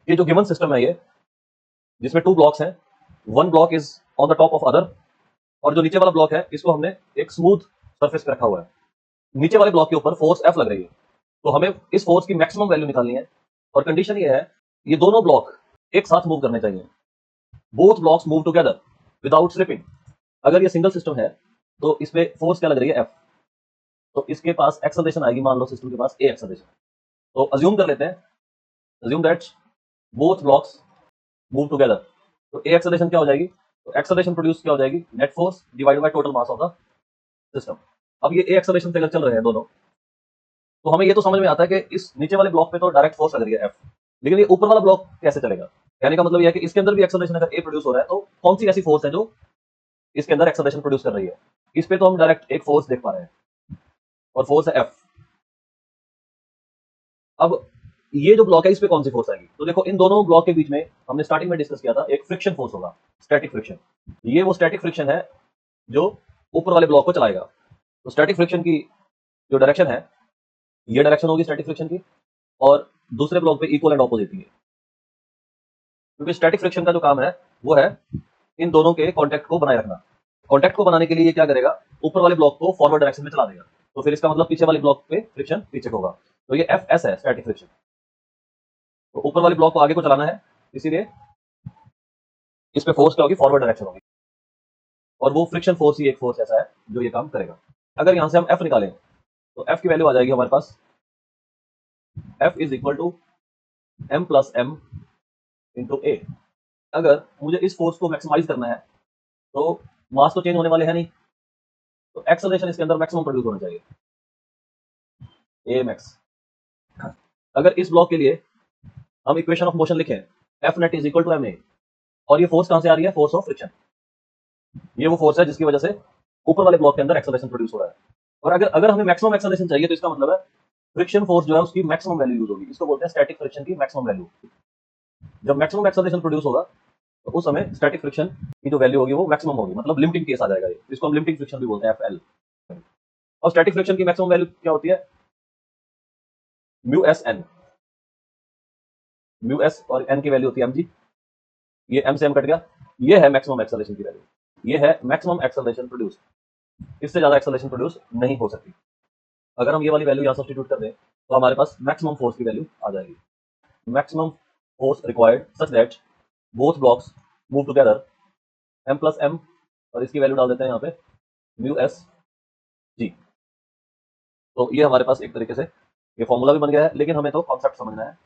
ये जो given system है, ये जिसमें 2 ब्लॉक्स हैं, one block is on the top of other, और जो नीचे वाला ब्लॉक है इसको हमने एक स्मूथ सरफेस पे रखा हुआ है। नीचे वाले ब्लॉक के ऊपर फोर्स F लग रही है, तो हमें इस फोर्स की मैक्सिमम वैल्यू निकालनी है। और कंडीशन ये है, ये दोनों ब्लॉक एक साथ मूव करने चाहिए। Both blocks move together without slipping. अगर ये सिंगल सिस्टम है तो इस पे फोर्स क्या लग रही है, F, तो इसके पास एक्सेलरेशन आएगी, मान लो सिस्टम के पास A एक्सेलरेशन। तो अज्यूम कर लेते हैं, assume that both blocks move together, तो A एक्सेलरेशन क्या हो जाएगी, तो एक्सेलरेशन प्रोड्यूस क्या हो जाएगी, net force divided by total mass of the system. अब ये A एक्सेलरेशन से अगर चल रहे हैं दोनों, तो हमें ये तो समझ में आता है कि इस नीचे वाले ब्लॉक पे तो डायरेक्ट फोर्स लग रही है F, लेकिन ये ऊपर वाला ब्लॉक कैसे चलेगा। कहने का मतलब ये है कि इसके अंदर भी एक्सेलरेशन अगर A प्रोड्यूस हो रहा है, तो कौन सी ऐसी फोर्स है जो इसके अंदर एक्सेलरेशन प्रोड्यूस कर रही है। इस पे तो हम डायरेक्ट एक फोर्स देख पा रहे हैं, और फोर्स है F। अब ये जो ब्लॉक है इस पे कौन सी फोर्स आएगी, तो देखो इन दोनों ब्लॉक के बीच में हमने स्टार्टिंग में डिस्कस किया था, एक फ्रिक्शन फोर्स होगा, स्टैटिक फ्रिक्शन। ये वो स्टैटिक फ्रिक्शन है जो ऊपर वाले ब्लॉक को चलाएगा। तो स्टैटिक फ्रिक्शन की जो डायरेक्शन है, ये डायरेक्शन होगी स्टैटिक फ्रिक्शन की, और दूसरे ब्लॉक पे इक्वल एंड ऑपोजिट ही है, क्योंकि स्टैटिक फ्रिक्शन का जो काम है वो है इन दोनों के कॉन्टैक्ट को बनाए रखना। कॉन्टैक्ट को बनाने के लिए ये क्या करेगा, ऊपर वाले ब्लॉक को फॉरवर्ड डायरेक्शन में चला देगा, तो फिर इसका मतलब पीछे वाले ब्लॉक पे फ्रिक्शन पीछे होगा। तो ये Fs है स्टैटिक फ्रिक्शन। तो ऊपर वाले ब्लॉक को आगे को चलाना है, इसीलिए इस पे फोर्स क्या होगी, फॉरवर्ड डायरेक्शन होगी, और वो फ्रिक्शन फोर्स ही एक फोर्स ऐसा है जो ये काम करेगा। अगर यहां से हम F निकालें तो F की वैल्यू आ जाएगी हमारे पास, F is equal to M plus M into A। अगर मुझे इस फोर्स को मैक्सिमाइज करना है, तो मास तो चेंज होने वाले हैं नहीं, तो एक्सेलरेशन इसके अंदर मैक्सिमम प्रोड्यूस होना चाहिए, A मैक्स। अगर इस ब्लॉक के लिए हम इक्वेशन ऑफ मोशन लिखें, F net is equal to ma, और ये फोर्स कहां से आ रही है, फोर्स ऑफ फ्रिक्शन। ये वो फोर्स है जिसकी वजह से ऊपर वाले ब्लॉक के अंदर एक्सेलरेशन प्रोड्यूस हो रहा है। और अगर अगर हमें मैक्सिमम एक्सेलरेशन चाहिए, तो इसका मतलब है फ्रिक्शन फोर्स जो है उसकी मैक्सिमम वैल्यू यूज होगी। इसको बोलते हैं स्टैटिक फ्रिक्शन की मैक्सिमम वैल्यू। जब मैक्सिमम एक्सेलरेशन प्रोड्यूस होगा, तो उस समय स्टैटिक फ्रिक्शन की जो वैल्यू होगी वो मैक्सिमम होगी, मतलब लिमिटिंग केस आ जाएगा ये, इसको हम लिमिटिंग फ्रिक्शन भी बोलते हैं, FL। और स्टैटिक फ्रिक्शन की मैक्सिमम वैल्यू क्या होती है, mu S N. Mu S और एन की वैल्यू होती है mg, ये m से m कट गया, ये है मैक्सिमम एक्सेलरेशन की वैल्यू, ये है मैक्सिमम एक्सेलरेशन प्रोड्यूस। इससे ज्यादा एक्सेलरेशन प्रोड्यूस नहीं हो सकती। अगर हम ये वाली वैल्यू यहाँ सब्स्टिट्यूट कर दें, तो हमारे पास मैक्सिमम फोर्स की वैल्यू आ जाएगी। Maximum force required such that both blocks move together, m plus m, और इसकी वैल्यू डाल देते हैं यहाँ पे, म्यू एस जी। तो ये हमारे पास एक तरीके से ये फॉर्मूला भी बन गया है, लेकिन हमें तो कॉन्सेप्ट समझना है।